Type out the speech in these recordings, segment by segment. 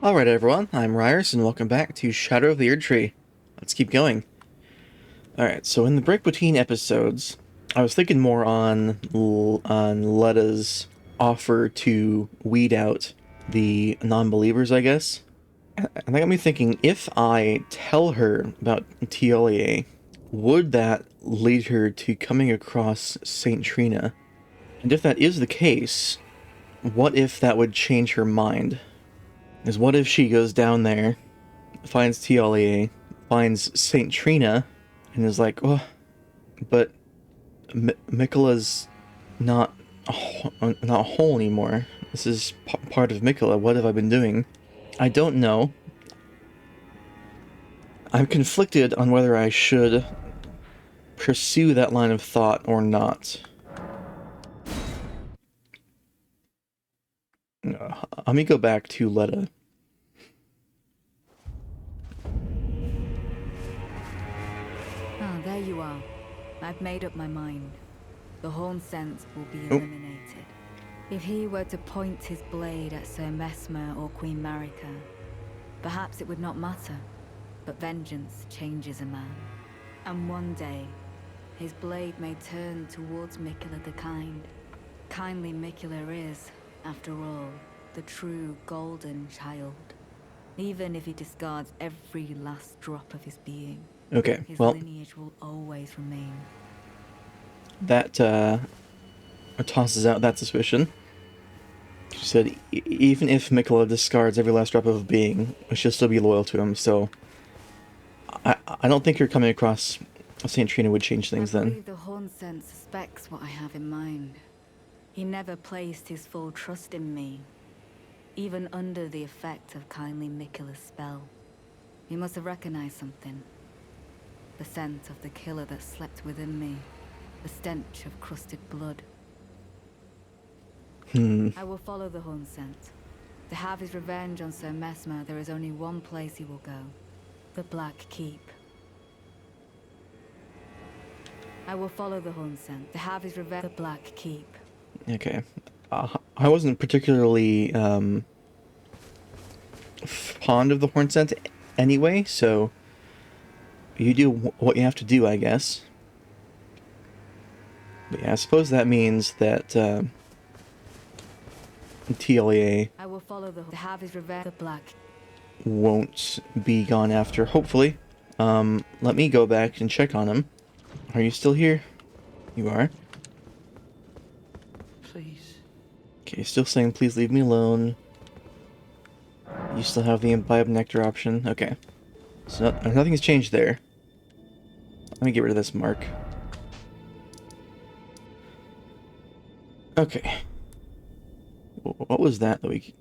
Alright everyone, I'm Ryers and welcome back to Shadow of the Erdtree. Let's keep going. Alright, so in the break between episodes, I was thinking more on Leda's offer to weed out the non-believers, I guess. And that got me thinking, if I tell her about Tiolia, would that lead her to coming across Saint Trina? And if that is the case, what if that would change her mind? Is what if she goes down there, finds Tiolia, finds Saint Trina, and is like, oh, but Mikola's not whole anymore. This is part of Mikola. What have I been doing? I don't know. I'm conflicted on whether I should pursue that line of thought or not. Let me go back to Leda. Ah, there you are. I've made up my mind. The Horn Sense will be eliminated. If he were to point his blade at Sir Mesmer or Queen Marika, perhaps it would not matter. But vengeance changes a man. And one day, his blade may turn towards Mikola the Kind. Kindly Mikola is, after all, the true golden child. Even if he discards every last drop of his being. Okay, His well, lineage will always remain. that tosses out that suspicion. She said, even if Mikola discards every last drop of being, she'll still be loyal to him, so I don't think you're coming across Saint Trina would change things I then. believe the Horn Sense suspects what I have in mind. He never placed his full trust in me, even under the effect of kindly Mikola's spell. He must have recognized something. The scent of the killer that slept within me. The stench of crusted blood. I will follow the Horn Scent. To have his revenge on Sir Mesmer, there is only one place he will go. The Black Keep. I will follow the Horn Scent. To have his revenge, the Black Keep. Okay. I wasn't particularly fond of the horn scent anyway, so you do what you have to do, I guess. But yeah, I suppose that means that TLA I will follow to have his revenge, the Black. won't be gone after, hopefully. Let me go back and check on him. Are you still here? You are. Please. Okay, still saying please leave me alone. You still have the imbibe nectar option. Okay. So nothing's changed there. Let me get rid of this mark. Okay. What was that we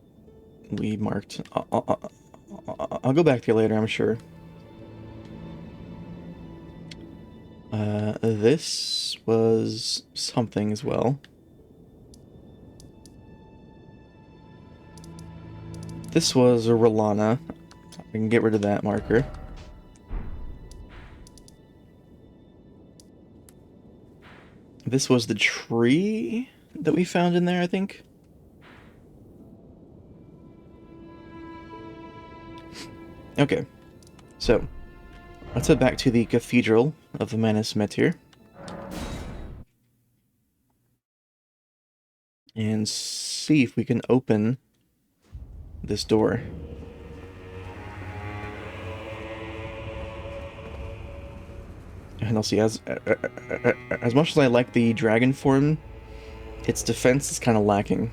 marked? I'll go back there later, I'm sure. This was something as well. This was a Rolana. I can get rid of that marker. This was the tree that we found in there, I think. Okay, so let's head back to the Cathedral of the Manus Metyr. And see if we can open this door. And I'll see, as much as I like the dragon form, its defense is kind of lacking.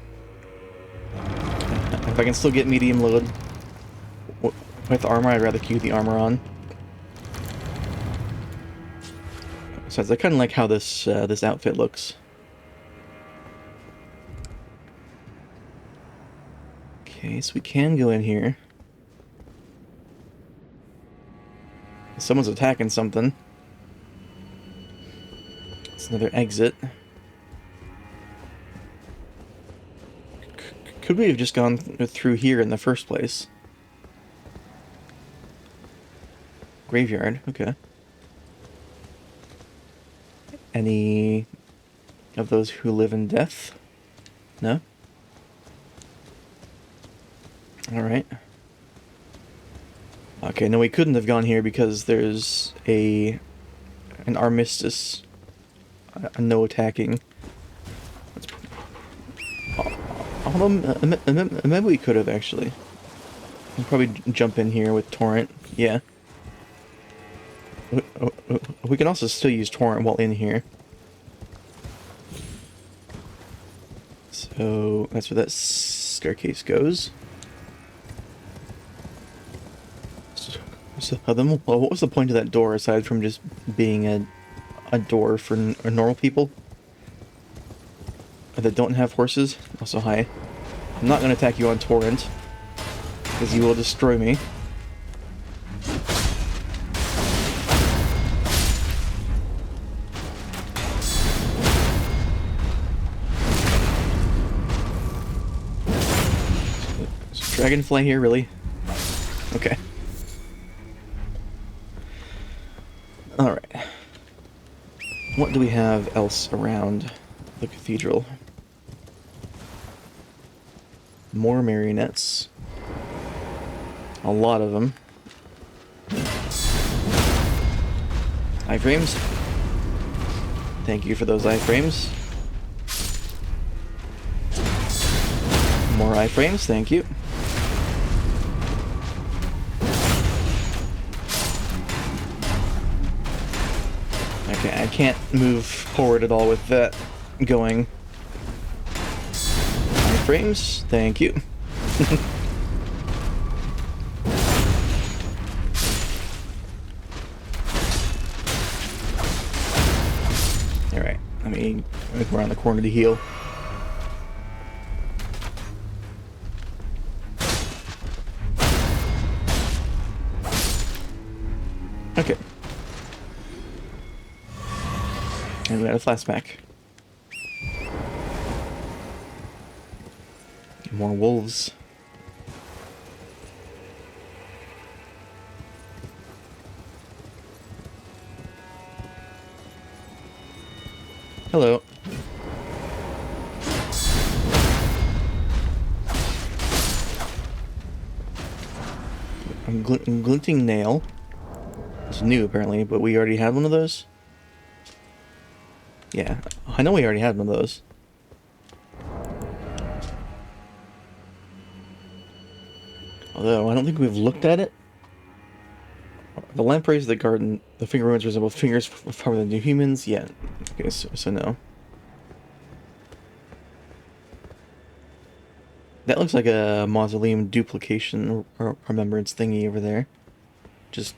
If I can still get medium load with armor, I'd rather keep the armor on. Besides, I kind of like how this this outfit looks. Okay, so we can go in here. Someone's attacking something. It's another exit. Could we have just gone through here in the first place? Graveyard, okay. Any of those who live in death? No? Alright. Okay, no, we couldn't have gone here because there's an armistice, a no attacking. Maybe we could have actually. We'll probably jump in here with Torrent. Yeah. We can also still use Torrent while in here. So that's where that staircase goes. So then, what was the point of that door aside from just being a door for normal people that don't have horses? Also, hi. I'm not going to attack you on Torrent because you will destroy me. Dragonfly here, really? Okay. Alright. What do we have else around the cathedral? More marionettes. A lot of them. Iframes. Thank you for those iframes. More iframes, thank you. Okay, I can't move forward at all with that going. Iframes, thank you. Alright, let me go around the corner to heal. Okay. And we got a flashback. More wolves. Hello. Glinting nail. It's new apparently, but we already had one of those. Yeah, I know we already had one of those. Although, I don't think we've looked at it. The lampreys of the garden, the finger ruins resemble fingers from the new humans. Yeah, okay, so no. That looks like a mausoleum duplication or remembrance thingy over there. Just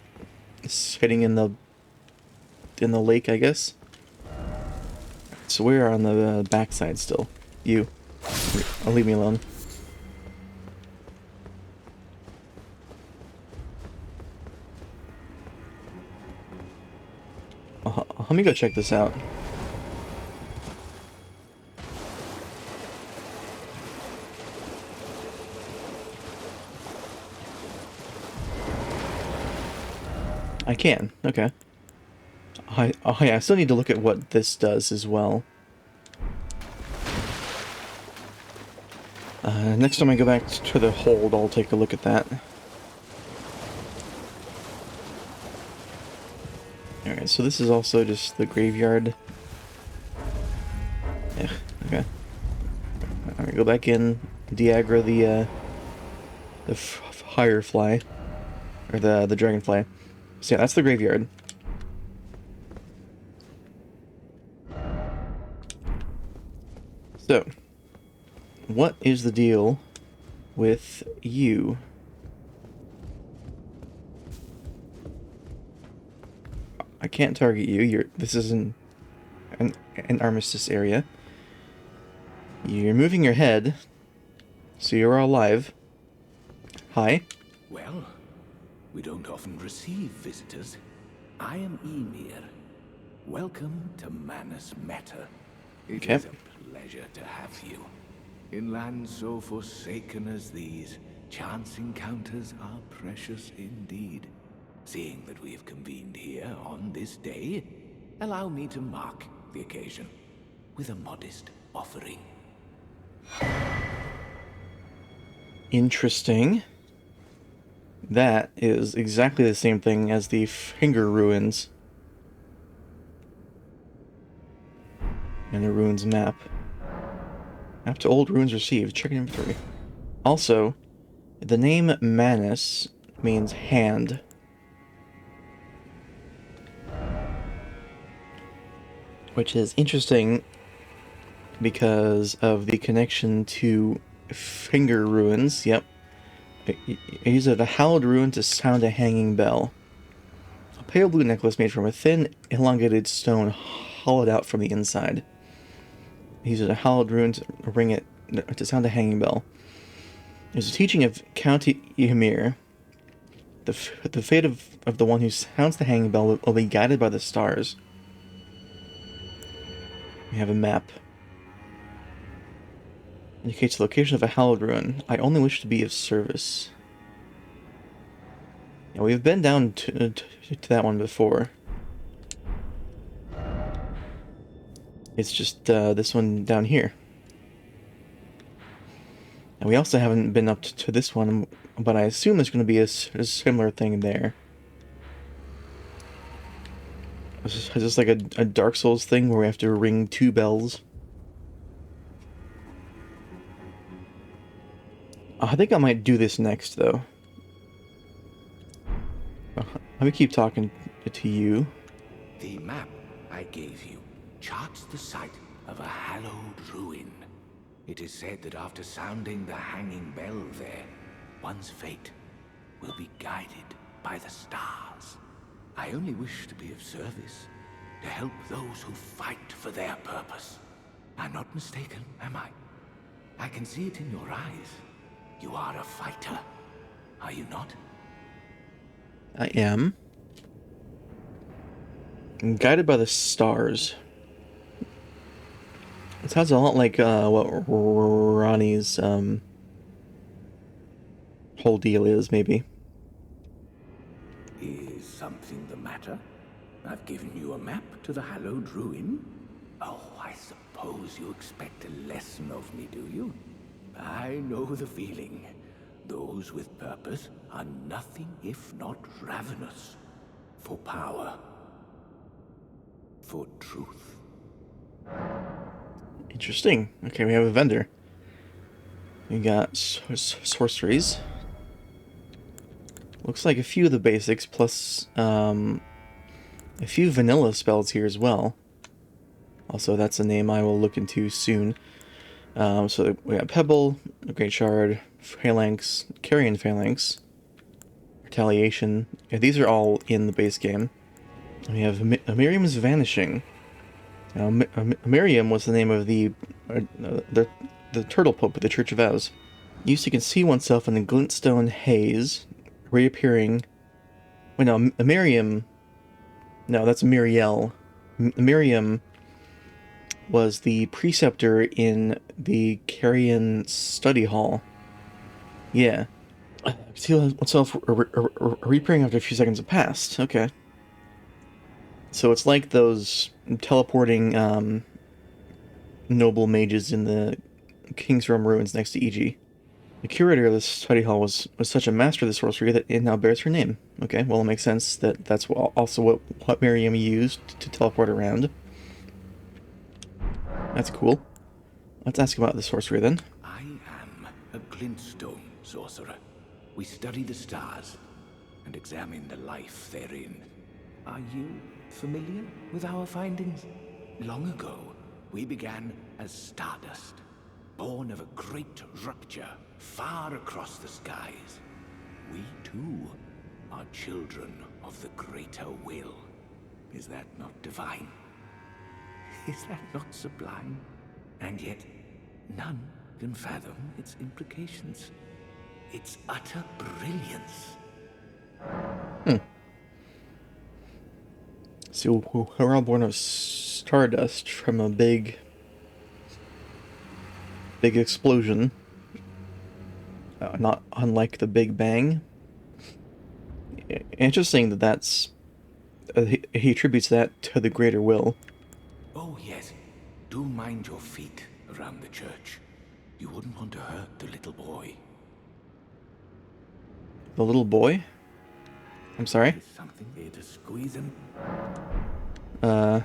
sitting in the lake, I guess. So we're on the backside still. You. Leave me alone. Let me go check this out. I can. Okay. I still need to look at what this does as well. Next time I go back to the hold, I'll take a look at that. Alright, so this is also just the graveyard. Yeah, okay. Alright, go back in, de-aggro the firefly, or the dragonfly. So yeah, that's the graveyard. So, what is the deal with you? I can't target you. This is an armistice area. You're moving your head, so you're alive. Hi. Well, we don't often receive visitors. I am Emir. Welcome to Manus Metyr. It is a pleasure to have you. In lands so forsaken as these, chance encounters are precious indeed. Seeing that we have convened here on this day, allow me to mark the occasion with a modest offering. Interesting. that is exactly the same thing as the Finger Ruins and the Ruins map. Map to old ruins received. Check inventory. Also, the name Manus means hand. Which is interesting because of the connection to Finger Ruins. Yep. I use a hallowed rune to sound a hanging bell. A pale blue necklace made from a thin, elongated stone hollowed out from the inside. I use a hallowed rune to ring it to sound a hanging bell. There's a teaching of Count Ymir. The fate of the one who sounds the hanging bell will be guided by the stars. We have a map. Indicates the location of a hallowed ruin. I only wish to be of service. Yeah, we've been down to that one before. It's just this one down here. And we also haven't been up to this one, but I assume there's going to be a similar thing there. Is this like a Dark Souls thing where we have to ring 2 bells? I think I might do this next, though. Let me keep talking to you. The map I gave you charts the site of a hallowed ruin. It is said that after sounding the hanging bell there, one's fate will be guided by the stars. I only wish to be of service, to help those who fight for their purpose. I'm not mistaken, am I? I can see it in your eyes. You are a fighter, are you not? I am. I'm guided by the stars. It sounds a lot like what Ronnie's whole deal is, maybe. Is something the matter? I've given you a map to the hallowed ruin. Oh, I suppose you expect a lesson of me, do you? I know the feeling. Those with purpose are nothing if not ravenous. For power. For truth. Interesting. Okay, we have a vendor. We got sorceries. Looks like a few of the basics, plus a few vanilla spells here as well. Also, that's a name I will look into soon. So we got Pebble, Great Shard, Phalanx, Carrion Phalanx, Retaliation. Yeah, these are all in the base game. We have Miriam's Vanishing. Now, Miriam was the name of the turtle pope of the Church of Ez. Used to conceal oneself in the glintstone haze, reappearing. Wait, no, Miriam. No, that's Miriel. Miriam was the preceptor in the Carrion Study Hall. Yeah. Conceal oneself, reappearing after a few seconds have passed. Okay. So it's like those teleporting noble mages in the King's Realm ruins next to EG. The curator of the study hall was such a master of the sorcery that it now bears her name. Okay, well, it makes sense that that's also what Miriam used to teleport around. That's cool. Let's ask about the sorcery then. I am a glintstone sorcerer. We study the stars and examine the life therein. Are you familiar with our findings? Long ago, we began as stardust, born of a great rupture far across the skies. We too are children of the greater will. Is that not divine? Is that not sublime? And yet, none can fathom its implications. Its utter brilliance. So we're all born of stardust from a big explosion. Not unlike the Big Bang. Interesting that that's... he attributes that to the greater will. Oh yes, do mind your feet around the church. You wouldn't want to hurt the little boy. The little boy? I'm sorry? Is something there to squeeze him? Yeah,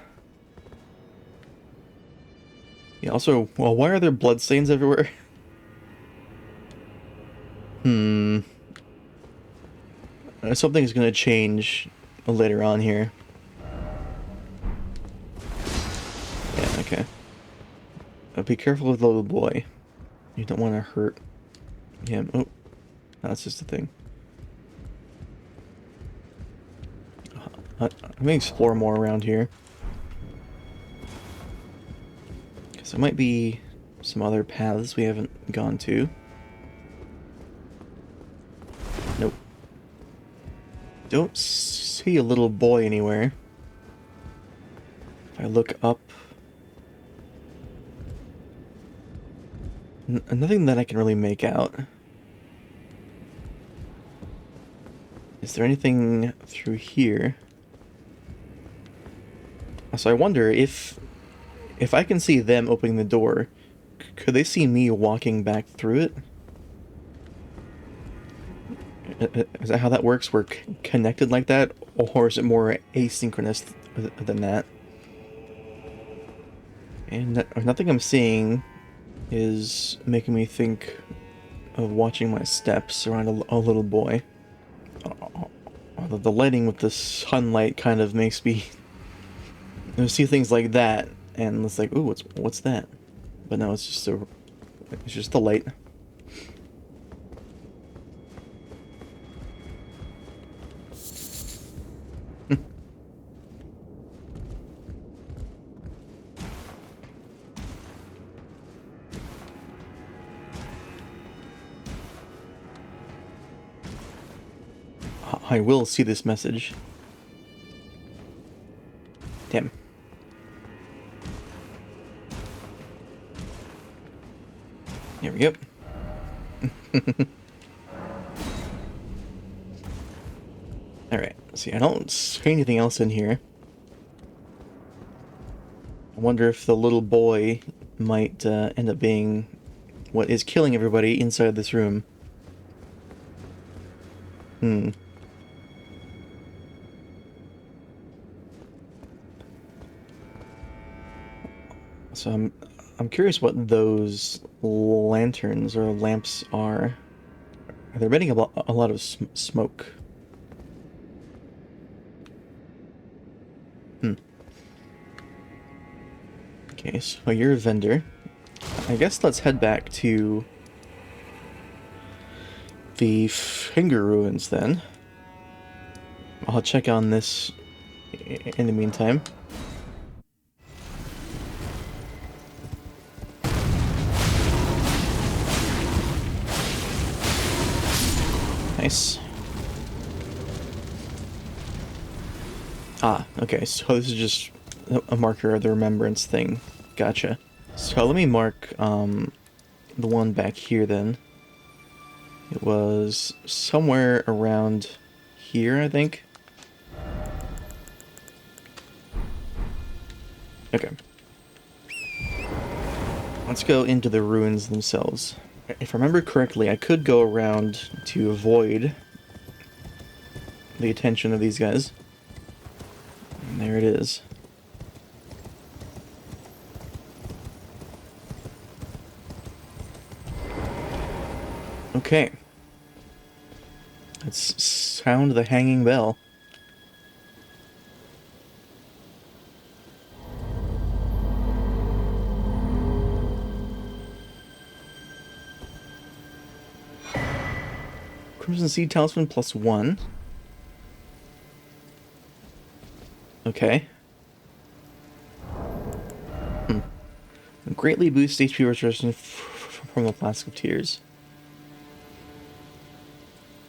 also, well, why are there bloodstains everywhere? Something's gonna change later on here. Yeah, okay. Be careful with the little boy. You don't want to hurt him. Oh, that's just a thing. Let me explore more around here. Because there might be some other paths we haven't gone to. Nope. Don't see a little boy anywhere. If I look up... nothing that I can really make out. Is there anything through here? So I wonder if I can see them opening the door, could they see me walking back through it? Is that how that works? We're connected like that? Or is it more asynchronous than that? And nothing I'm seeing is making me think of watching my steps around a little boy. The lighting with the sunlight kind of makes me see things like that, and it's like, ooh, what's that? But no, it's just the light. I will see this message. Damn. There we go. Alright, see, I don't see anything else in here. I wonder if the little boy might end up being what is killing everybody inside this room. So I'm curious what those lanterns or lamps are. They're emitting a lot of smoke. Okay, so you're a vendor. I guess let's head back to the Finger Ruins then. I'll check on this in the meantime. Nice. Ah, okay, so this is just a marker of the remembrance thing. Gotcha. So let me mark the one back here then. It was somewhere around here, I think. Okay. Let's go into the ruins themselves. If I remember correctly, I could go around to avoid the attention of these guys. And there it is. Okay. Let's sound the hanging bell. Crimson Seed Talisman +1. Okay. Greatly boosts HP restoration from the Flask of Tears.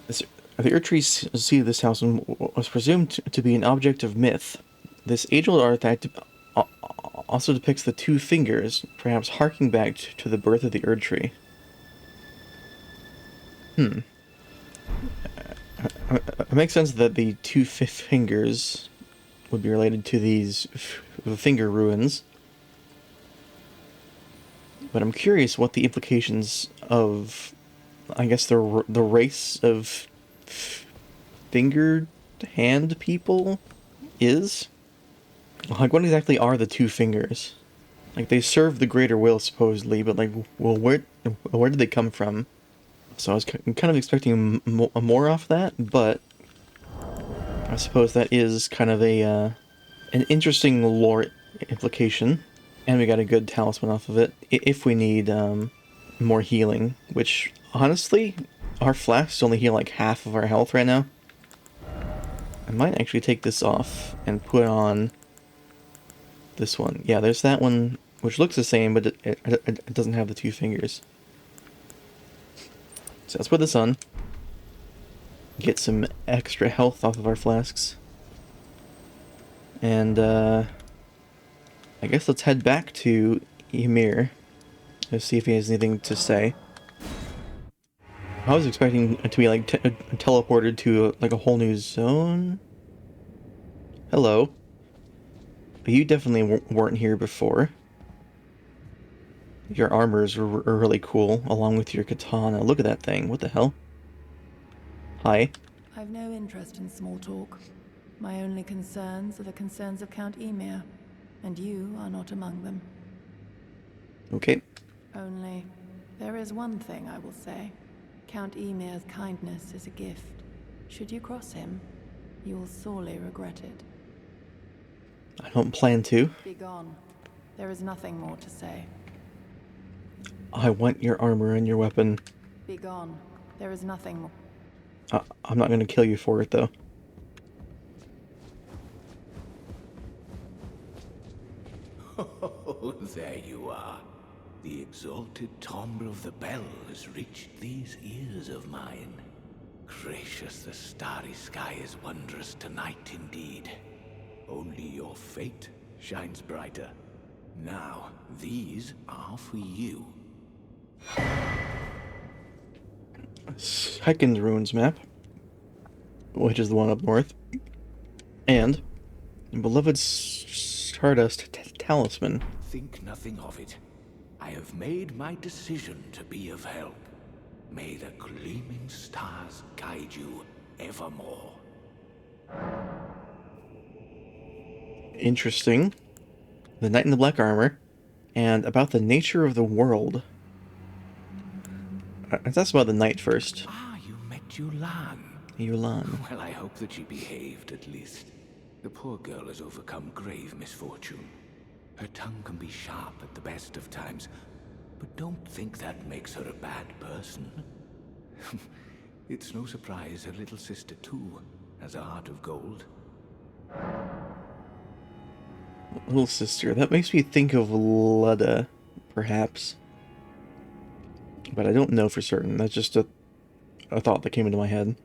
The Erdtree seed of this house was presumed to be an object of myth. This age-old artifact also depicts the two fingers, perhaps harking back to the birth of the Erdtree. It makes sense that the two fingers would be related to these finger ruins. But I'm curious what the implications of, I guess, the race of fingered hand people is? Like, what exactly are the two fingers? Like, they serve the greater will, supposedly, but, like, well, where did they come from? So I was kind of expecting more off that, but I suppose that is kind of an interesting lore implication. And we got a good talisman off of it, if we need more healing, which, honestly, our flasks only heal like half of our health right now. I might actually take this off and put on this one. Yeah, there's that one, which looks the same, but it doesn't have the two fingers. So let's put this on. Get some extra health off of our flasks. And, I guess let's head back to Ymir. Let's see if he has anything to say. I was expecting it to be, like, teleported to, like, a whole new zone. Hello. You definitely weren't here before. Your armors are really cool, along with your katana. Look at that thing. What the hell? Hi. I've no interest in small talk. My only concerns are the concerns of Count Ymir, and you are not among them. Okay. Only, there is one thing I will say. Count Ymir's kindness is a gift. Should you cross him, you will sorely regret it. I don't plan to. Be gone. There is nothing more to say. I want your armor and your weapon. Be gone. There is nothing more. I'm not going to kill you for it, though. Oh, there you are. The exalted timbre of the bell has reached these ears of mine. Gracious, the starry sky is wondrous tonight indeed. Only your fate shines brighter. Now, these are for you. Second ruins map, which is the one up north, and beloved Stardust talisman. Think nothing of it. I have made my decision to be of help. May the gleaming stars guide you evermore. Interesting. The knight in the black armor, and about the nature of the world. Let's ask about the knight first. Ah, you met Yulan. Yulan. Well, I hope that she behaved at least. The poor girl has overcome grave misfortune. Her tongue can be sharp at the best of times, but don't think that makes her a bad person. It's no surprise her little sister, too, has a heart of gold. Little sister. That makes me think of Leda, perhaps. But I don't know for certain. That's just a thought that came into my head.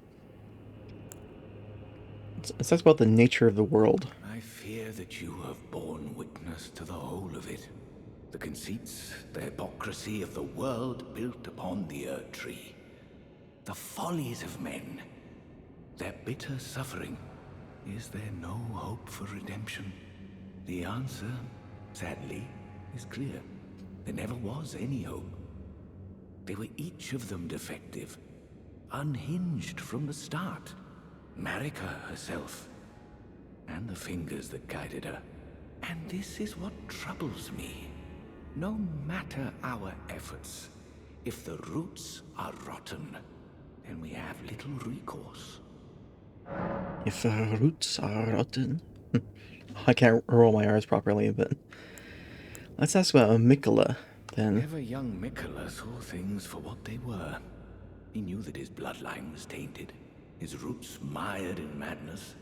It says about the nature of the world. I fear that you have borne witness to the whole of it. The conceits, the hypocrisy of the world built upon the Erdtree. The follies of men. Their bitter suffering. Is there no hope for redemption? The answer, sadly, is clear. There never was any hope. They were each of them defective, unhinged from the start. Marika herself, and the fingers that guided her. And this is what troubles me. No matter our efforts, if the roots are rotten, then we have little recourse. If the roots are rotten. I can't roll my R's properly, but let's ask about Mikola, then. Ever young Mikola saw things for what they were. He knew that his bloodline was tainted, his roots mired in madness.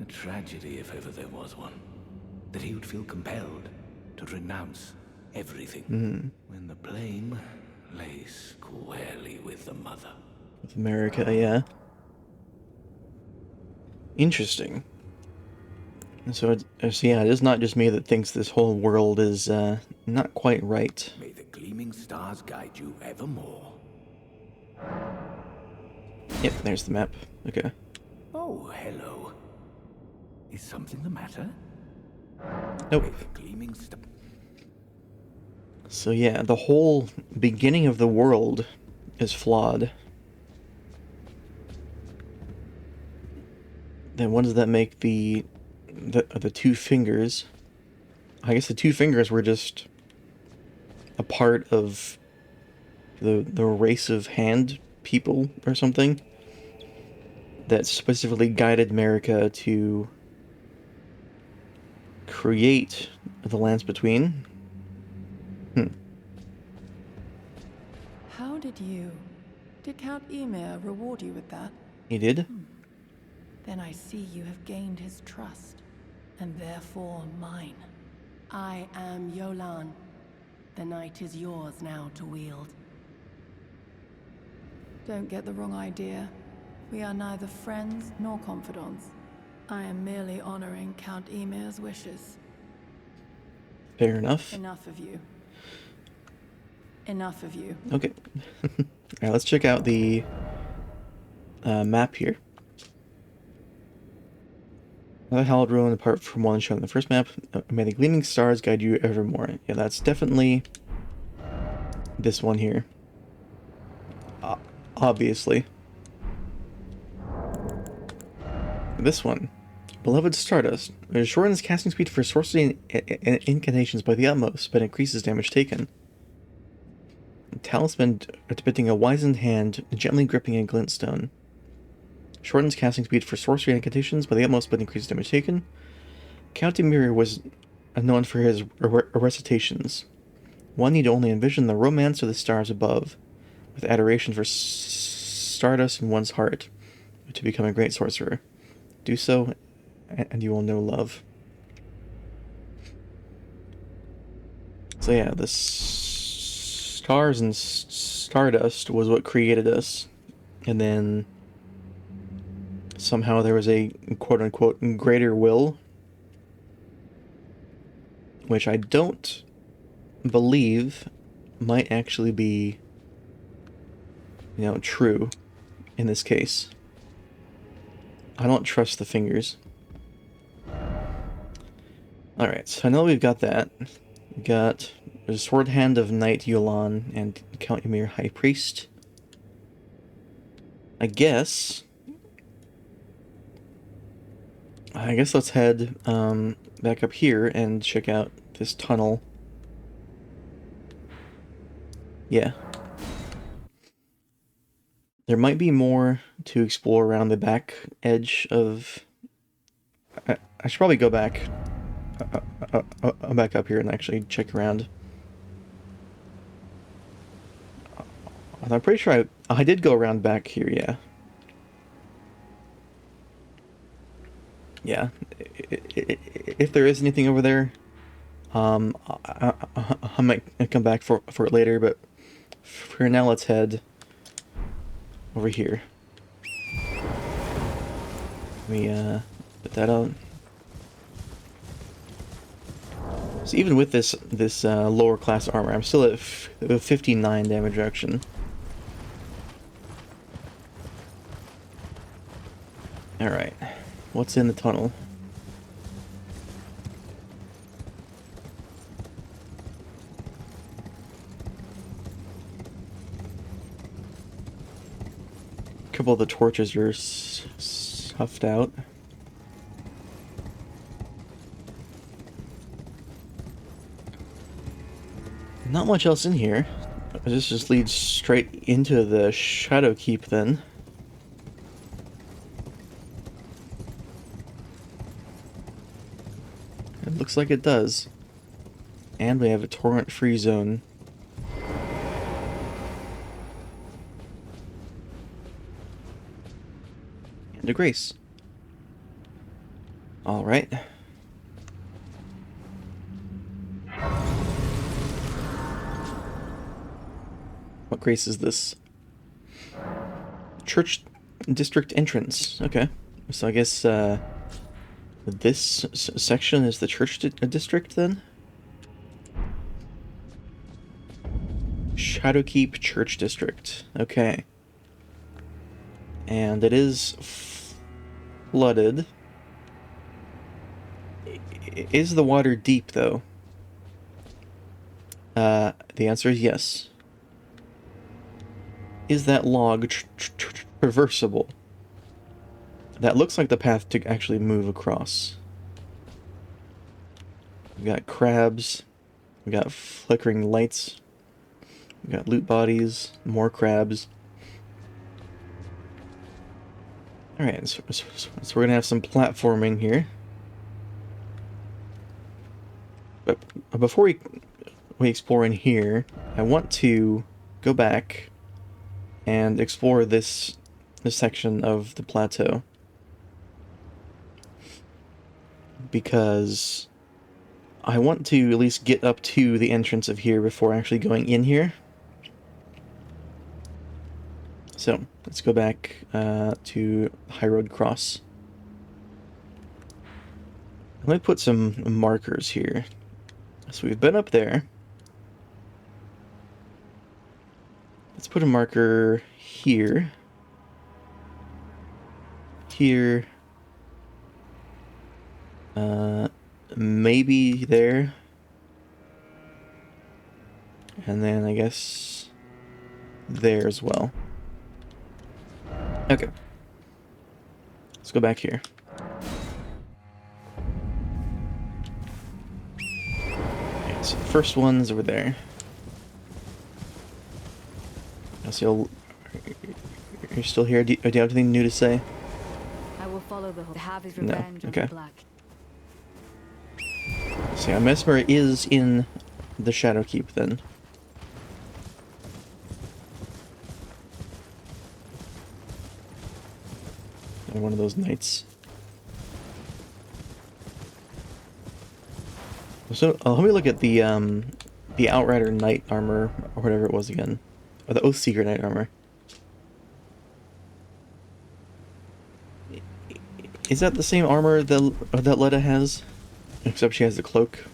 A tragedy if ever there was one. That he would feel compelled to renounce everything when the blame lay squarely with the mother. With America, yeah. Interesting. So yeah, it is not just me that thinks this whole world is not quite right. May the gleaming stars guide you evermore. Yep, there's the map. Okay. Oh, hello. Is something the matter? Nope. May the gleaming star... So yeah, the whole beginning of the world is flawed. Then what does that make the two fingers? I guess the two fingers were just a part of the race of hand people or something that specifically guided America to create the lands between. How did Count Ymir reward you with that? He did? Then I see you have gained his trust, and therefore mine. I am Yolan. The night is yours now to wield. Don't get the wrong idea. We are neither friends nor confidants. I am merely honoring Count Ymir's wishes. Fair enough. Enough of you. Enough of you. Okay. Alright, let's check out the map here. Another hallowed ruin apart from one shown in the first map. May the gleaming stars guide you evermore. Yeah, that's definitely this one here. Obviously. This one. Beloved Stardust. It shortens casting speed for sorcery and incantations by the utmost, but increases damage taken. Talisman depicting a wizened hand gently gripping a glintstone. Shortens casting speed for sorcery and incantations by the utmost, but increases damage taken. Count Ymir was known for his recitations. One need only envision the romance of the stars above, with adoration for stardust in one's heart, to become a great sorcerer. Do so, and you will know love. So yeah, the stars and stardust was what created us, and then somehow there was a quote-unquote greater will, which I don't believe might actually be, true in this case. I don't trust the fingers. Alright, so I know we've got that. We've got the Sword Hand of Knight Yolan and Count Ymir High Priest. I guess let's head back up here and check out this tunnel. Yeah. There might be more to explore around the back edge of... I should probably go back back up here and actually check around. I'm pretty sure I did go around back here, yeah. Yeah. If there is anything over there, I might come back for it later, but for now let's head over here. Let me put that on. So even with this lower class armor, I'm still at 59 damage reduction. Alright, what's in the tunnel? A couple of the torches are scuffed out. Not much else in here. This just leads straight into the Shadow Keep then. It looks like it does. And we have a torrent-free zone. And a grace. Alright. What grace is this? Church district entrance. Okay. So I guess this section is the church district then? Shadowkeep Church District. Okay. And it is flooded. Is the water deep though? The answer is yes. Is that log traversable? that looks like the path to actually move across. We got crabs. We got flickering lights. We got loot bodies. More crabs. Alright, so we're gonna have some platforming here. But before we explore in here, I want to go back and explore this section of the plateau. Because I want to at least get up to the entrance of here before actually going in here. So, let's go back to High Road Cross. Let me put some markers here. So we've been up there. Let's put a marker here. Here. Maybe there. And then I guess there as well. Okay. Let's go back here. Yeah, so the first one's over there. So you're still here? Do you have anything new to say? I will follow the have his No. revenge Okay. on the black. So yeah, Mesmer is in the Shadow Keep then. And one of those knights. So let me look at the Outrider Knight armor or whatever it was again, or the Oathseeker Knight armor. Is that the same armor that Leda has? Except she has the cloak.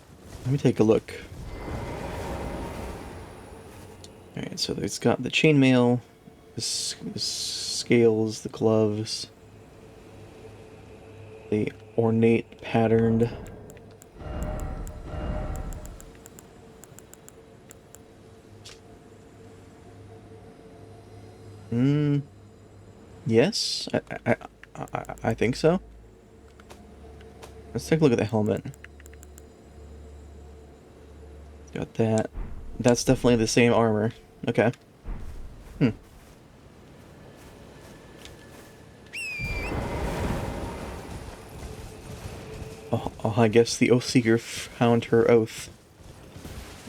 Let me take a look. Alright, so it's got the chainmail, the scales, the gloves, the ornate patterned. Yes, I think so. Let's take a look at the helmet. Got that. That's definitely the same armor. Okay. Oh, I guess the Oathseeker found her oath.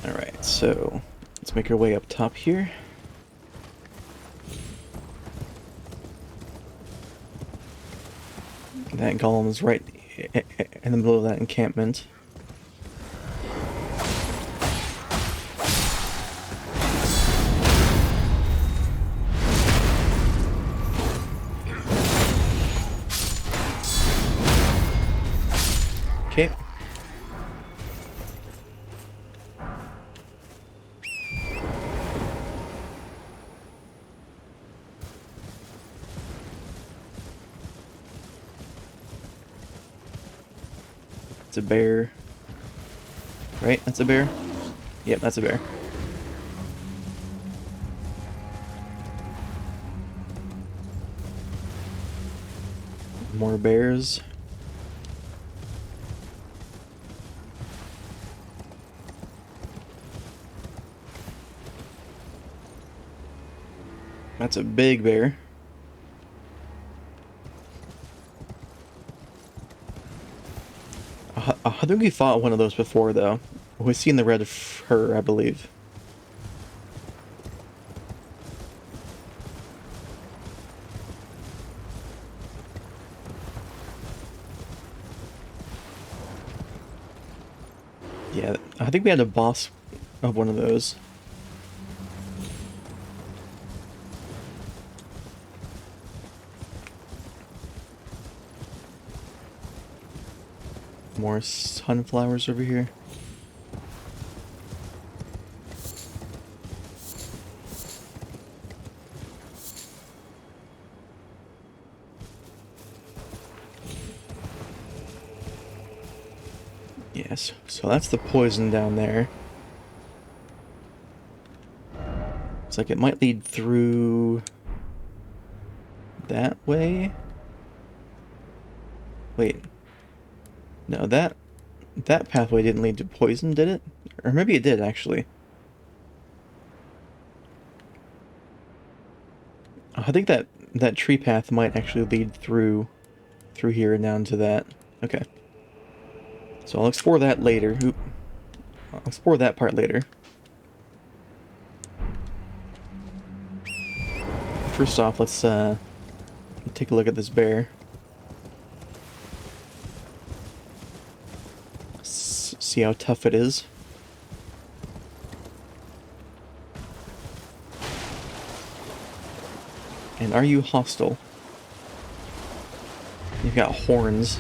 Alright, so let's make our way up top here. That golem is right in the middle of that encampment. Okay. It's a bear. Right? That's a bear? Yep, that's a bear. More bears. That's a big bear. I think we fought one of those before, though. We've seen the red fur, I believe. Yeah, I think we had a boss of one of those. More sunflowers over here. Yes, so that's the poison down there. Looks like it might lead through that way. Wait. No, that pathway didn't lead to poison, did it? Or maybe it did, actually. Oh, I think that tree path might actually lead through here and down to that. Okay. So I'll explore that later. Oop. I'll explore that part later. First off, let's take a look at this bear. See how tough it is. And are you hostile? You've got horns.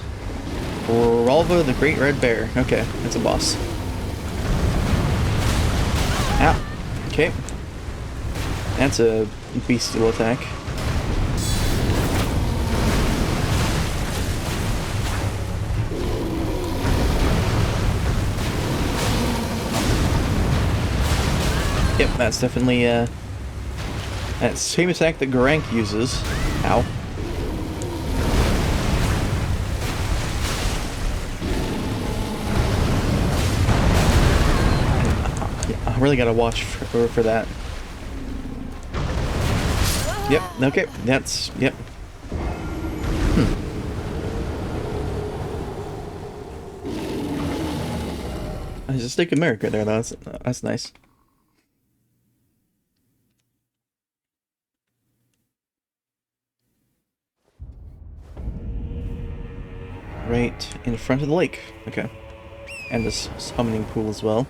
Ralva, the Great Red Bear. Okay, that's a boss. Ow. Okay. That's a bestial attack. Yep, that's definitely that same attack that Garank uses. Ow. I really gotta watch for that. Yep, okay, that's, yep. There's a stick of America there, though. That's nice. Right in front of the lake. Okay. And this summoning pool as well.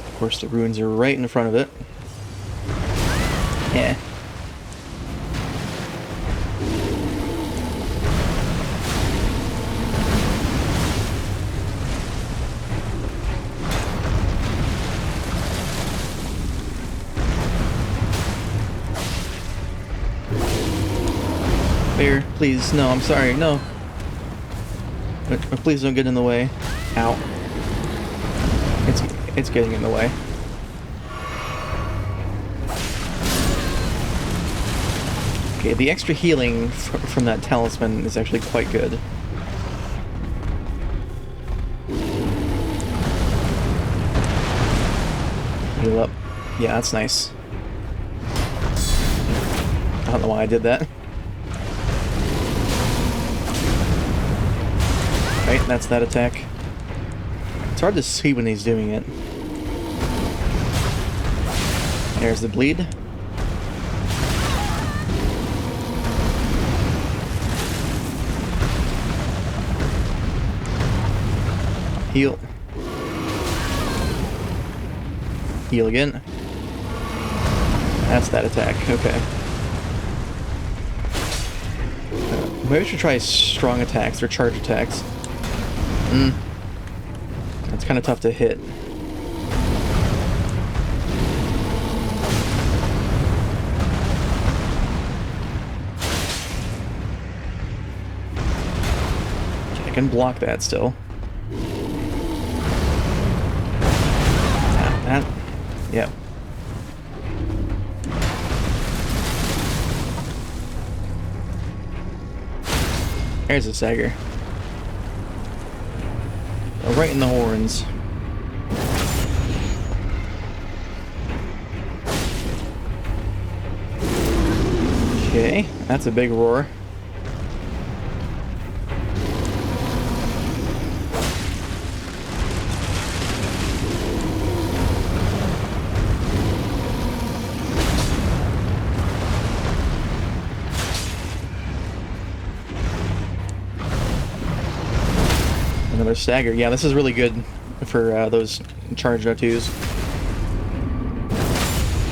Of course, the ruins are right in front of it. Yeah. Bear, please, no, I'm sorry, no. But please don't get in the way. Ow. It's getting in the way. Okay, the extra healing from that talisman is actually quite good. Heal up. Yeah, that's nice. I don't know why I did that. Right, that's that attack. It's hard to see when he's doing it. There's the bleed. Heal. Heal again. That's that attack, okay. Maybe I should try strong attacks or charge attacks. That's kind of tough to hit. I can block that still. That. Yep. There's a stagger. Right in the horns. Okay, that's a big roar. Another stagger. Yeah, this is really good for those charged O2s.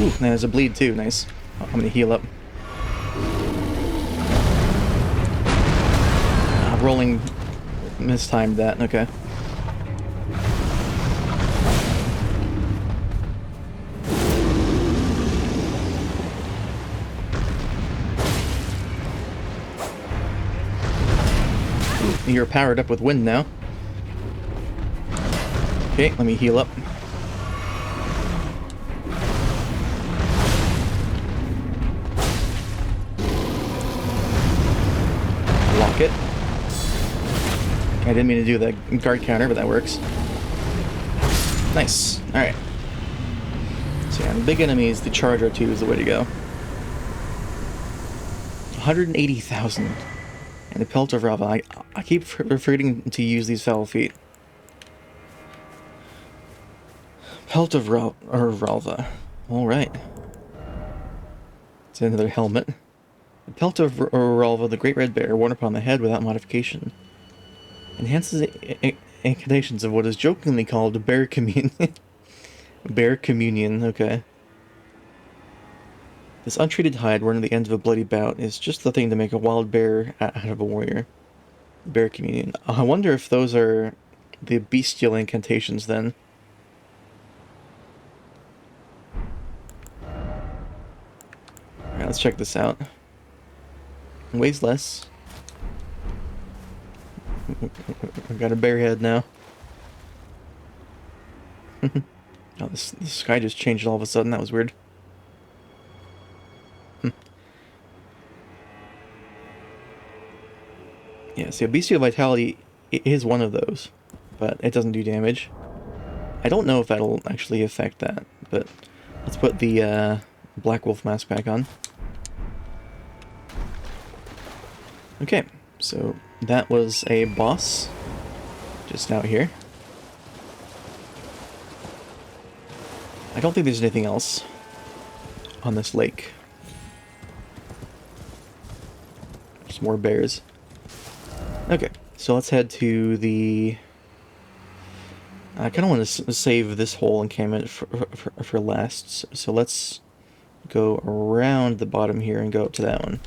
Ooh, and there's a bleed too. Nice. I'm gonna heal up. Rolling mistimed that. Okay. Ooh, you're powered up with wind now. Okay, let me heal up. I didn't mean to do the guard counter, but that works. Nice. Alright. So yeah, the big enemies, the charge R2 is the way to go. 180,000. And the Pelt of Ralva. I keep forgetting to use these foul feet. Pelt of Ralva. Alright. It's another helmet. The Pelt of Ralva, the Great Red Bear, worn upon the head without modification. Enhances incantations of what is jokingly called Bear Communion. Bear Communion, okay. This untreated hide, worn at the end of a bloody bout, is just the thing to make a wild bear out of a warrior. Bear Communion. I wonder if those are the bestial incantations then. Alright, let's check this out. It weighs less. I've got a bear head now. Oh, the sky just changed all of a sudden. That was weird. Yeah, see, Bestial Vitality is one of those, but it doesn't do damage. I don't know if that'll actually affect that, but let's put the Black Wolf mask back on. Okay, so that was a boss just out here. I don't think there's anything else on this lake. Just more bears. Okay, so let's head to the... I kind of want to save this whole encampment for last, so let's go around the bottom here and go up to that one.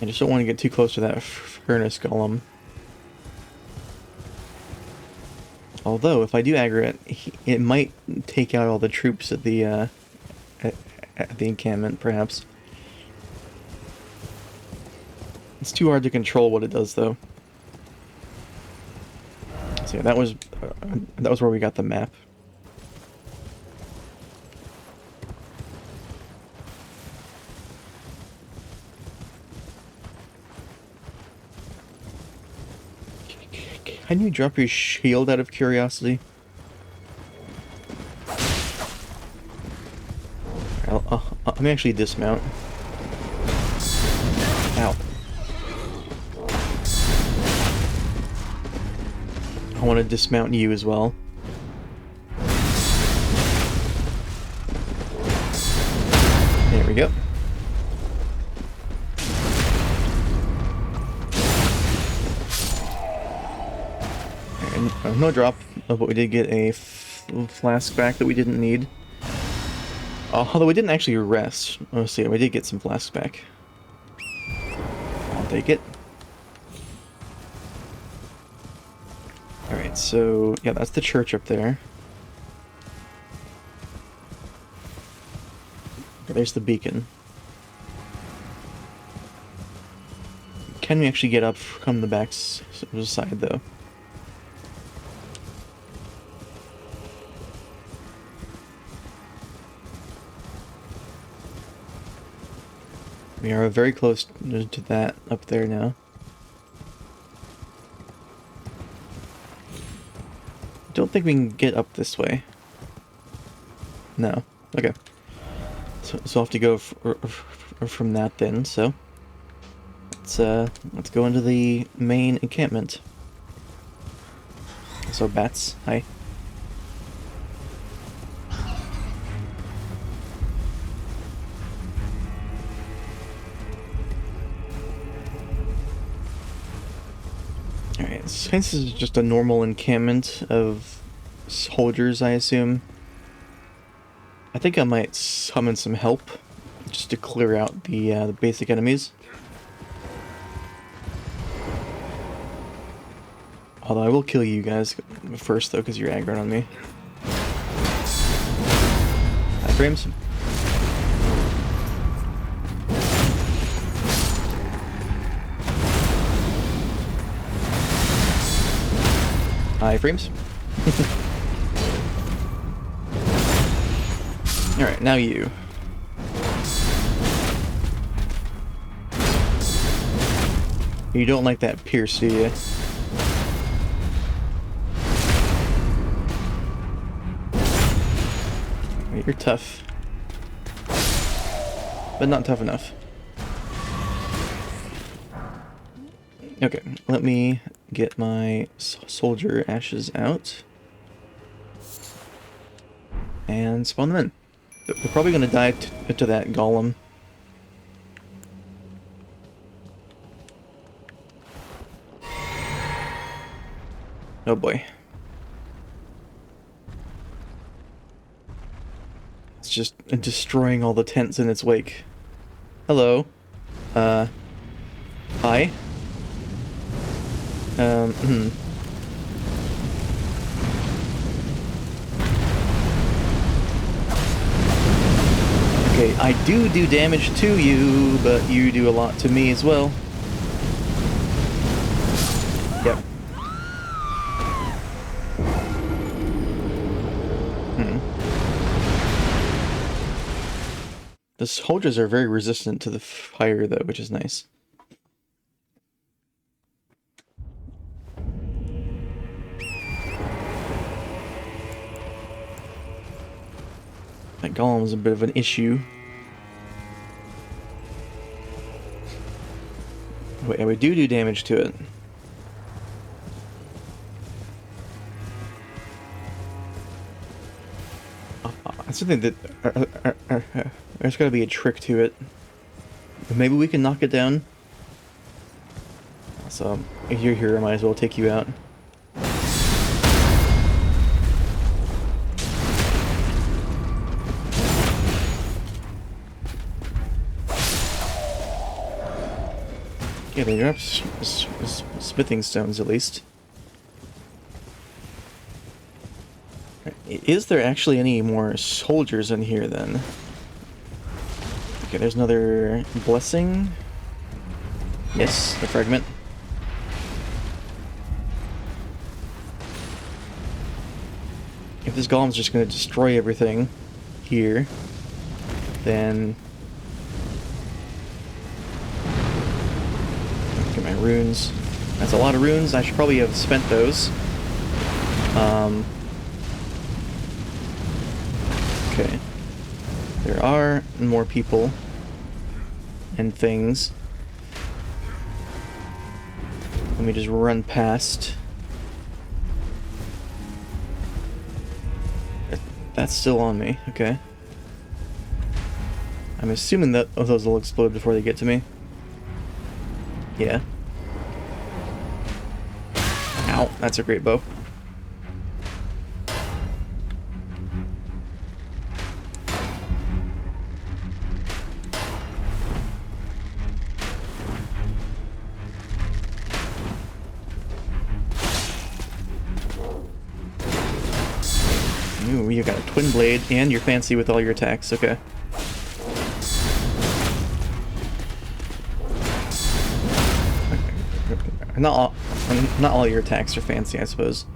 I just don't want to get too close to that furnace golem. Although, if I do aggro it, it might take out all the troops at the encampment, perhaps. It's too hard to control what it does, though. So yeah, that was where we got the map. Can you drop your shield out of curiosity? Let me actually dismount. Ow. I want to dismount you as well. There we go. No drop, but we did get a flask back that we didn't need. Although we didn't actually rest. Let's see, we did get some flasks back. I'll take it. Alright, so yeah, that's the church up there. There's the beacon. Can we actually get up from the back side though? We are very close to that up there now. Don't think we can get up this way. No. Okay. So I'll have to go from that then, so let's go into the main encampment. So bats, hi. Alright, since this is just a normal encampment of soldiers, I assume, I think I might summon some help just to clear out the basic enemies. Although I will kill you guys first though, because you're aggroing on me. Iframes. Iframes. Alright, now you. You don't like that pierce, do you? You're tough. But not tough enough. Okay, let me get my soldier ashes out. And spawn them in. They're probably going to die to that golem. Oh boy. It's just destroying all the tents in its wake. Hello. Hi. Okay, I do damage to you, but you do a lot to me as well. Yep. The soldiers are very resistant to the fire, though, which is nice. That golem is a bit of an issue. Wait, we do damage to it. I still think that there's got to be a trick to it. Maybe we can knock it down. So if you're here, I might as well take you out. Yeah, they drop smithing stones at least. Is there actually any more soldiers in here then? Okay, there's another blessing. Yes, the fragment. If this golem's just going to destroy everything here, then... Get my runes. That's a lot of runes. I should probably have spent those. Okay. There are more people and things. Let me just run past. That's still on me. Okay. I'm assuming that those will explode before they get to me. Yeah. Ow, that's a great bow. Ooh, you got a twin blade and you're fancy with all your attacks, okay. Not all your attacks are fancy, I suppose.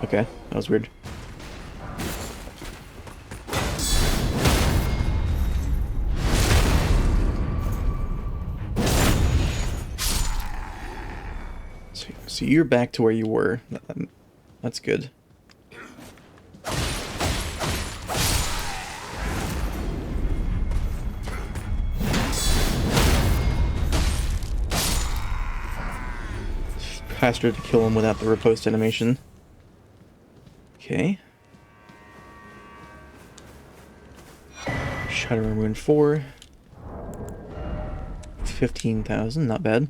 Okay, that was weird. So you're back to where you were. That's good. Faster to kill him without the riposte animation. Okay. Shadow Ruin 4. 15,000, not bad.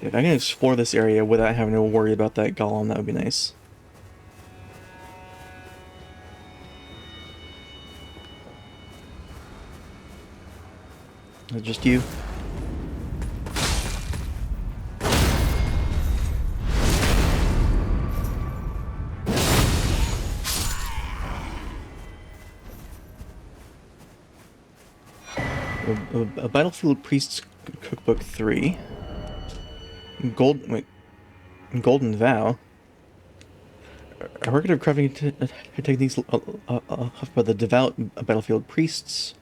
If I can explore this area without having to worry about that golem, that would be nice. Is it just you? A Battlefield Priest's Cookbook 3. Golden Vow. A record of crafting techniques by the devout battlefield priests.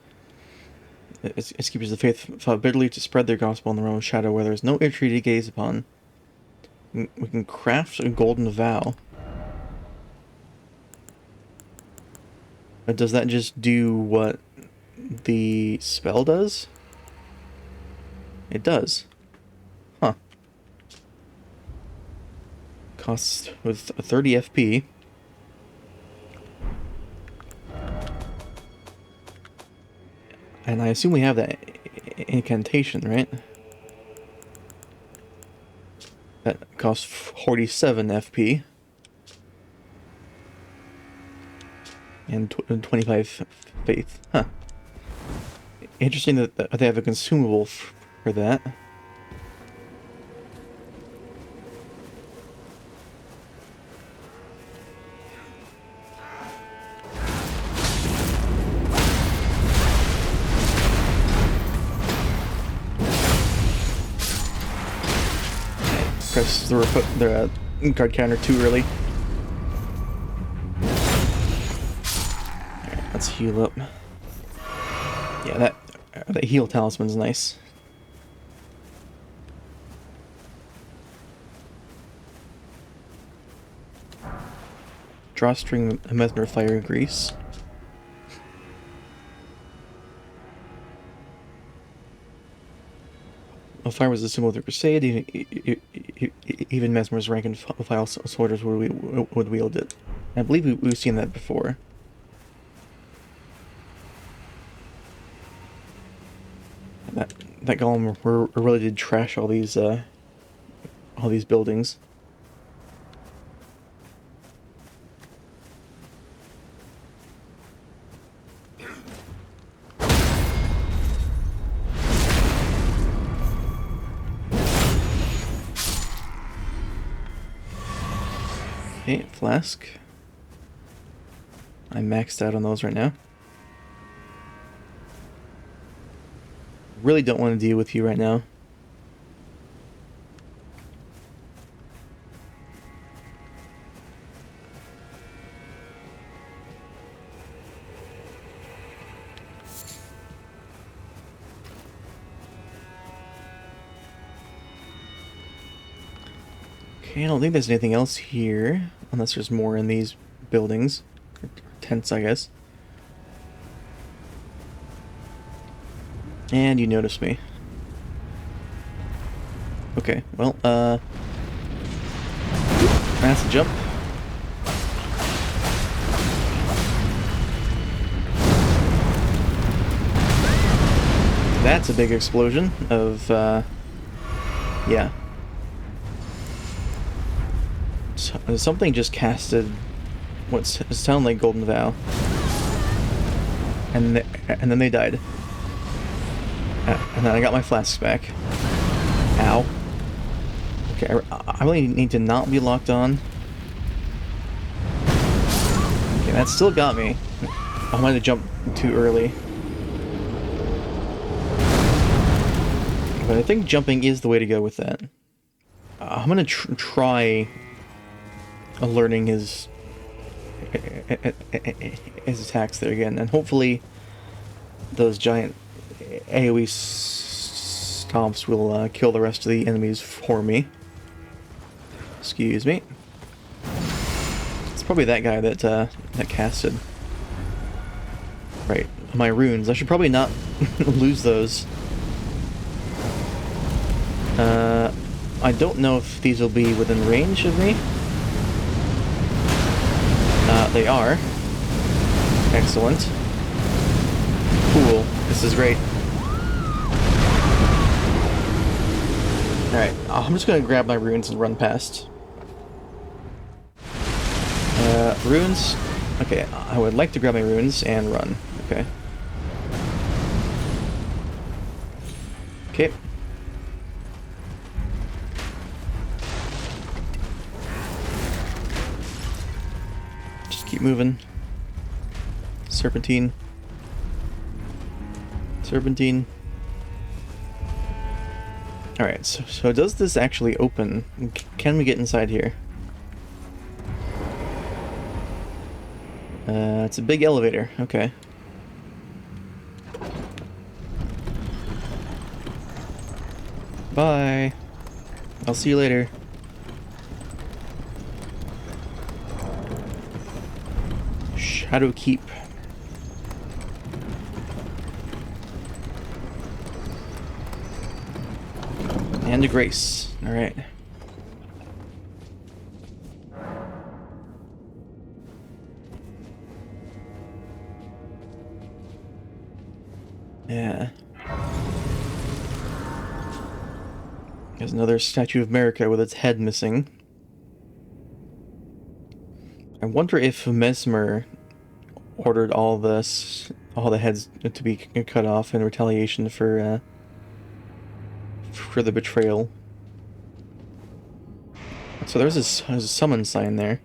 Its keepers of the faith fought bitterly to spread their gospel in the realm of shadow where there is no Erdtree to gaze upon. We can craft a golden vow. But does that just do what the spell does? It does. Huh. Costs with a 30 FP. And I assume we have that incantation, right? That costs 47 FP. And 25 faith. Huh. Interesting that they have a consumable for that. Press the guard counter too early. Alright, let's heal up. Yeah, that heal talisman's nice. Drawstring Metyr fire grease. Fire was a symbol of the crusade. Even Mesmer's rank and file soldiers would wield it. I believe we've seen that before. That golem really did trash all these buildings. Okay, flask. I'm maxed out on those right now. Really don't want to deal with you right now. Okay, I don't think there's anything else here, unless there's more in these buildings. Or tents, I guess. And you notice me. Okay, well, that's a jump. That's a big explosion of, yeah. Something just casted what sounded like Golden Vow. And then they died. And then I got my flasks back. Ow. Okay, I really need to not be locked on. Okay, that still got me. I might have jumped too early. But I think jumping is the way to go with that. I'm gonna try learning his attacks there again, and hopefully those giant AoE stomps will kill the rest of the enemies for me. Excuse me. It's probably that guy that that casted. Right, my runes. I should probably not lose those. I don't know if these will be within range of me. They are. Excellent. Cool. This is great. Alright, I'm just gonna grab my runes and run past. Runes? Okay, I would like to grab my runes and run. Okay. Okay. Just keep moving. Serpentine. Serpentine. Alright, so does this actually open? Can we get inside here? It's a big elevator. Okay. Bye. I'll see you later. Shadow Keep. And a grace. Alright. Yeah. There's another Statue of America with its head missing. I wonder if Mesmer ordered all the heads to be cut off in retaliation for the betrayal. So there's a summon sign there.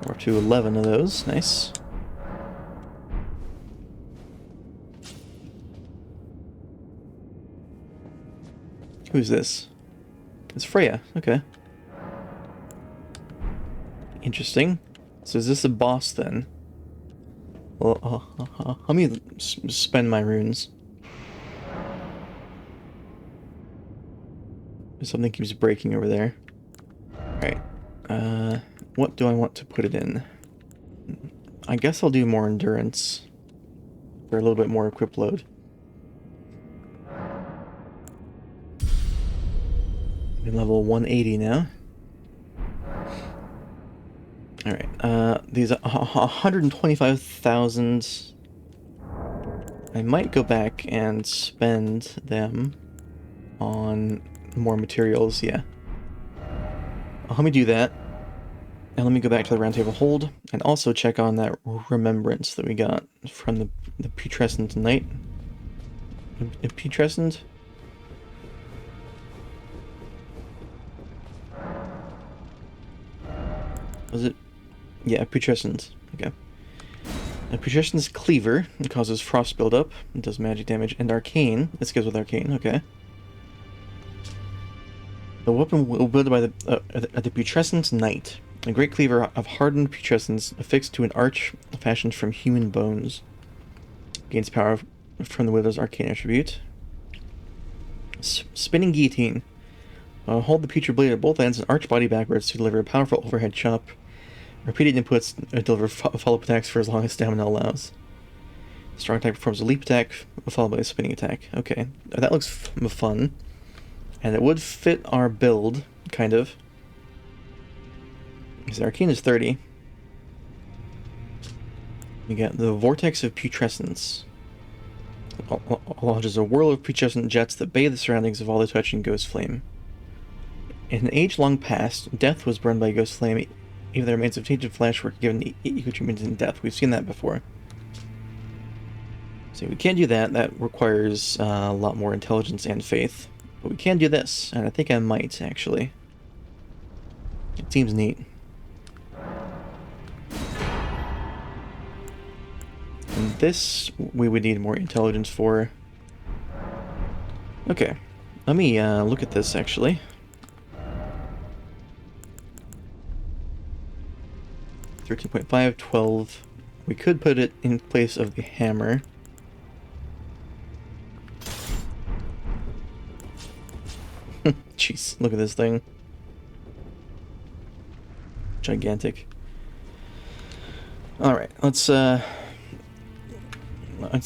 We're up to 11 of those. Nice. Who's this? It's Rhia. Okay. Interesting. So is this a boss then? Well, let me spend my runes. Something keeps breaking over there. Alright. What do I want to put it in? I guess I'll do more endurance. For a little bit more equip load. I'm level 180 now. Alright, these 125,000... I might go back and spend them on more materials, yeah. Let me do that. And let me go back to the Round Table Hold, and also check on that remembrance that we got from the Putrescent Knight. The Putrescent? Was it? Yeah, Putrescent. Okay. A Putrescent's Cleaver. It causes frost buildup. It does magic damage. And Arcane. This goes with Arcane. Okay. The weapon will build by the Putrescent Knight. A great cleaver of hardened putrescence affixed to an arch fashioned from human bones. Gains power from the Widow's arcane attribute. Spinning Guillotine. Hold the putrid blade at both ends and arch body backwards to deliver a powerful overhead chop. Repeated inputs deliver follow-up attacks for as long as stamina allows. Strong attack performs a leap attack, followed by a spinning attack. Okay, that looks fun. And it would fit our build, kind of. Because Arcane is 30. We got the Vortex of Putrescence. Launches a whirl of putrescent jets that bathe the surroundings of all the touching ghost flame. In an age long past, death was burned by ghost flame. Even the remains of tainted flesh were given equal treatment in death. We've seen that before. So we can't do that. That requires a lot more intelligence and faith. But we can do this, and I think I might, actually. It seems neat. And this, we would need more intelligence for. Okay. Let me look at this, actually. 13.5, 12. We could put it in place of the hammer. Jeez, look at this thing. Gigantic. Alright, let's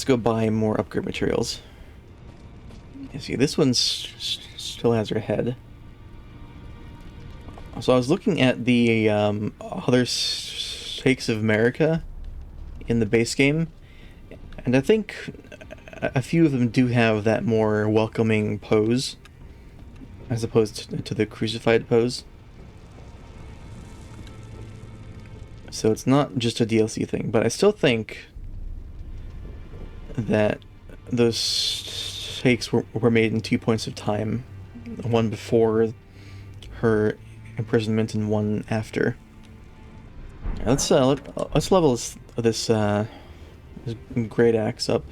go buy more upgrade materials. You see, this one still has her head. So I was looking at the other Stakes of America in the base game, and I think a few of them do have that more welcoming pose, as opposed to the crucified pose. So it's not just a DLC thing, but I still think that those stakes were made in 2 points of time. One before her imprisonment and one after. Let's level this great axe up.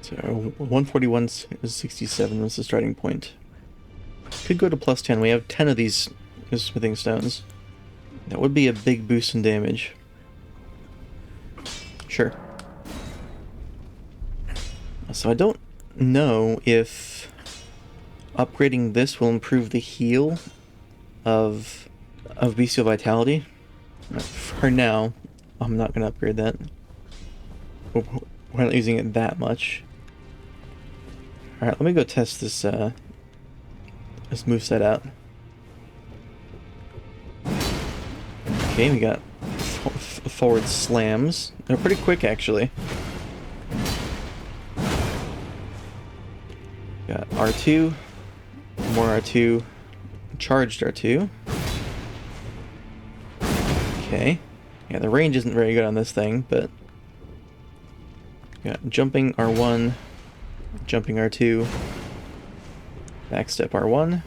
So 141 is 67 was the starting point. Could go to plus 10. We have 10 of these smithing stones. That would be a big boost in damage. Sure. So I don't know if upgrading this will improve the heal of bestial vitality. For now, I'm not going to upgrade that. We're not using it that much. Alright, let me go test this moveset out. Okay, we got forward slams. They're pretty quick, actually. Got R2, more R2, charged R2. Okay. Yeah, the range isn't very good on this thing, but... Got jumping R1, jumping R2, backstep R1,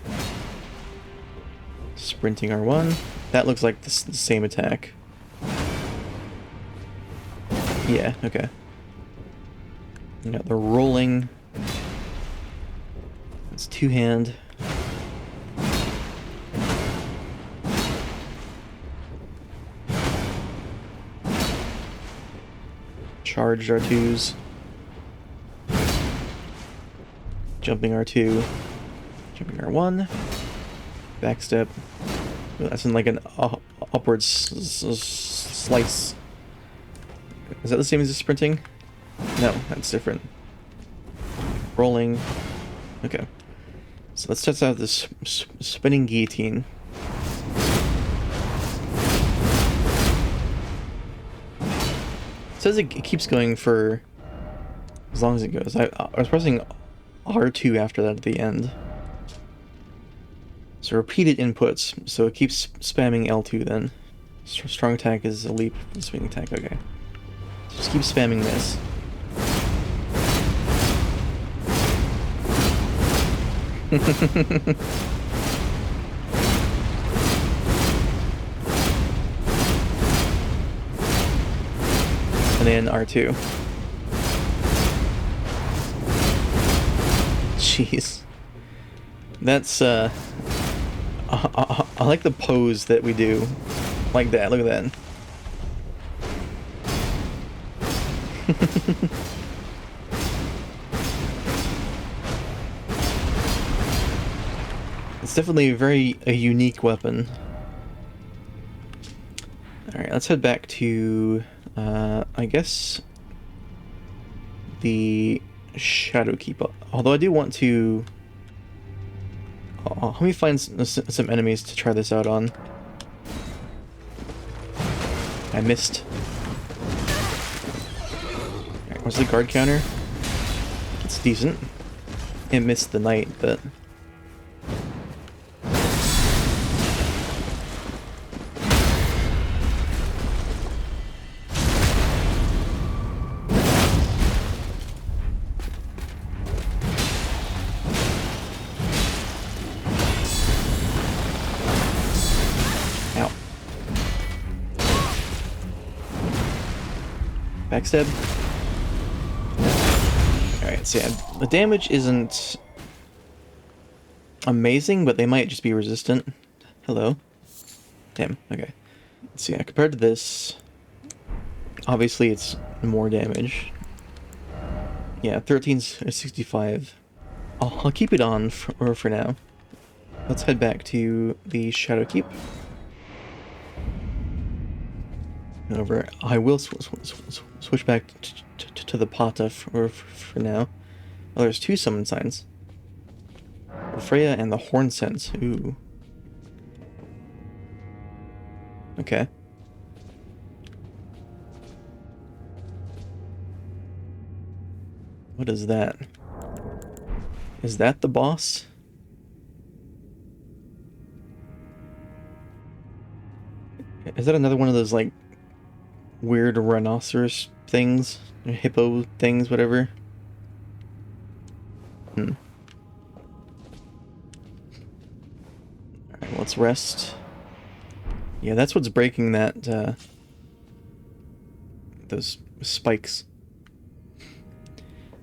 sprinting R1. That looks like the same attack. Yeah, okay. You got the rolling. It's two-hand. Charged R2s. Jumping R2. Jumping R1. Backstep. That's in like an upward slice. Is that the same as the sprinting? No, that's different. Rolling. Okay. So let's test out this spinning guillotine. It says it keeps going for as long as it goes. I was pressing R2 after that at the end. So repeated inputs, so it keeps spamming L2 then. Strong attack is a leap, swing attack, okay. Just keep spamming this. And then R2. Jeez. That's, I like the pose that we do. Like that, look at that. It's definitely a unique weapon. Alright, let's head back to, I guess, the Shadow Keep. Although I do want to... let me find some enemies to try this out on. I missed. Alright, what's the guard counter? It's decent. It missed the knight, but... Backstab. Alright, so yeah, the damage isn't amazing, but they might just be resistant. Hello. Damn, okay. So yeah, compared to this, obviously it's more damage. Yeah, 1365. I'll keep it on for now. Let's head back to the Shadow Keep. Over. I will switch back to the Pata for now. Oh, there's two summon signs. Rhia and the Horn Sense. Ooh. Okay. What is that? Is that the boss? Is that another one of those, like, weird rhinoceros things? Or hippo things, whatever? Alright, let's rest. Yeah, that's what's breaking that, those spikes.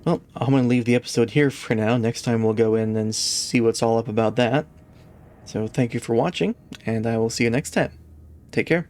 Well, I'm going to leave the episode here for now. Next time we'll go in and see what's all up about that. So thank you for watching, and I will see you next time. Take care.